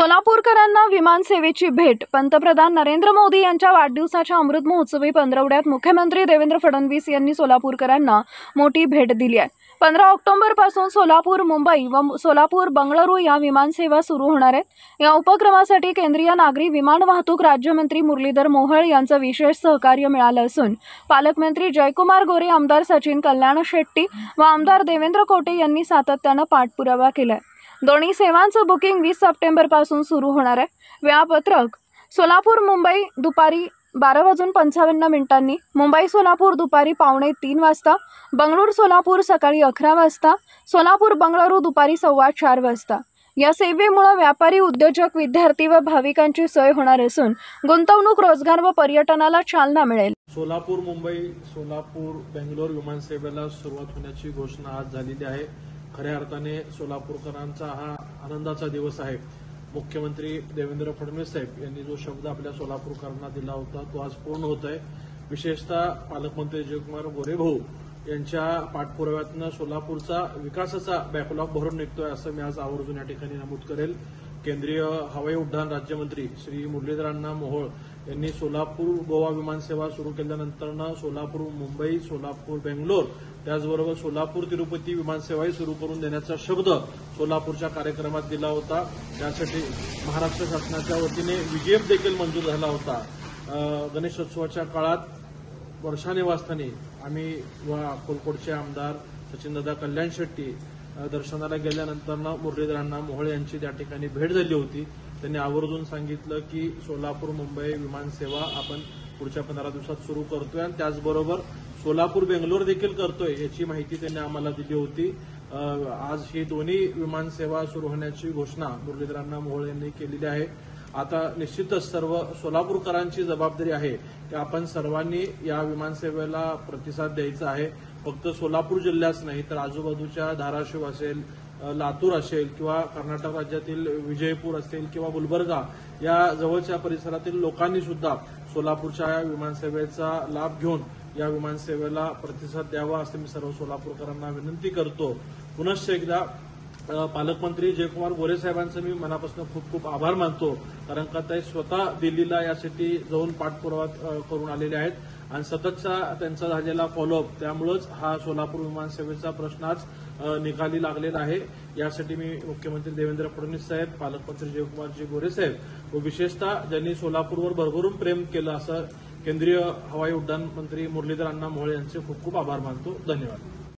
सोलापूरकरांना विमान सेवेची भेट। पंतप्रधान नरेंद्र मोदी यांच्या वाढदिवसाच्या अमृत महोत्सवी पंधरवड्यात मुख्यमंत्री देवेंद्र फडणवीस यांनी सोलापूरकरांना मोठी भेट दिली आहे। 15 ऑक्टोबरपासून सोलापूर मुंबई व सोलापूर बंगळुरू या विमान सेवा सुरू होणार आहेत। या उपक्रमासाठी केंद्रीय नागरी विमान वाहतूक राज्यमंत्री मुरलीधर मोहोळ यांचं विशेष सहकार्य मिळालं असून पालकमंत्री जयकुमार गोरे, आमदार सचिन कल्याण शेट्टी व आमदार देवेंद्र कोटे यांनी सातत्यानं पाठपुरावा केलाय। दोन्ही सेवांचं बुकिंग 20 सप्टेंबरपासून सुरू होणार आहे। वेळापत्रक: सोलापूर मुंबई दुपारी 12:55, मुंबई सोलापूर दुपारी 2:45 वाजता, बंगळुरू सोलापूर सकाळी 11 वाजता, सोलापूर बंगळुरू दुपारी 4:15 वाजता। या सेवेमुळे व्यापारी, उद्योजक, विद्यार्थी व भाविकांची सोय होणार असून गुंतवणूक, रोजगार व पर्यटनाला चालना मिळेल। सोलापूर मुंबई, सोलापूर बेंगलोर विमान सेवेला सुरुवात होण्याची घोषणा आज झालेली आहे। खऱ्या अर्थाने सोलापूरकरांचा हा आनंदाचा दिवस आहे। मुख्यमंत्री देवेंद्र फडणवीस साहेब यांनी जो शब्द आपल्या सोलापूरकरांना दिला होता तो आज पूर्ण होत आहे। विशेषतः पालकमंत्री जयकुमार गोरे भाऊ यांच्या पाठपुराव्यातनं सोलापूरचा विकासाचा बॅकलॉग भरून निघतोय असं मी आज आवर्जून या ठिकाणी नमूद करेल। केंद्रीय हवाई उड्डाण राज्यमंत्री श्री मुरलीधर मोहोळ यांनी सोलापूर गोवा विमान सेवा सुरू केल्यानंतर सोलापूर मुंबई, सोलापूर बेंगलोर, त्याचबरोबर सोलापूर तिरुपती विमान सेवाही सुरू करून देण्याचा शब्द सोलापूरच्या कार्यक्रमात दिला होता। त्यासाठी महाराष्ट्र शासनाच्या वतीने विजेएफ देखील मंजूर झाला होता। गणेशोत्सवाच्या काळात वर्षा निवासस्थानी आम्ही व अक्कलकोटचे आमदार सचिनदादा कल्याण शेट्टी दर्शनाला गेल्यानंतर मुरलीधरांना मोहोळ यांची त्या ठिकाणी भेट झाली होती। त्यांनी आवर्जून सांगितलं की सोलापूर मुंबई विमान सेवा आपण पुढच्या 15 दिवसात सुरू करतोय आणि त्याचबरोबर सोलापूर बेंगलोर देखील करतोय याची माहिती त्यांनी आम्हाला दिली होती। आज ही दोन्ही विमान सेवा सुरू होण्याची घोषणा मुरलीधरांना मोहोळ यांनी केलेली आहे। आता निश्चितच सर्व सोलापूरकरांची जबाबदारी आहे की आपण सर्वांनी या विमान सेवेला प्रतिसाद द्यायचा आहे। फक्त सोलापूर जिल्ह्याच नाही तर आजूबाजूच्या धाराशिव असेल, लातूर असेल किंवा कर्नाटक राज्यातील विजयपूर असेल किंवा गुलबर्गा या जवळच्या परिसरातील लोकांनी सुद्धा सोलापूरच्या या विमानसेवेचा लाभ घेऊन या विमानसेवेला प्रतिसाद द्यावा असं मी सर्व सोलापूरकरांना विनंती करतो। पुनश्च एकदा पालकमंत्री जयकुमार गोरे साहेबांचं मी मनापासून खूप खूप आभार मानतो, कारण का ते स्वतः दिल्लीला यासाठी जाऊन पाठपुरावा करून आलेले आहेत आणि सततचा त्यांचा झालेला फॉलोअप त्यामुळेच हा सोलापूर विमानसेवेचा प्रश्न आज निकाली लागलेला आहे। यासाठी मी मुख्यमंत्री देवेंद्र फडणवीस साहेब, पालकमंत्री जयकुमारजी गोरे साहेब व विशेषतः ज्यांनी सोलापूरवर भरभरून प्रेम केलं असं केंद्रीय हवाई उड्डाण मंत्री मुरलीधर मोहोळ यांचे खूप खूप आभार मानतो। धन्यवाद।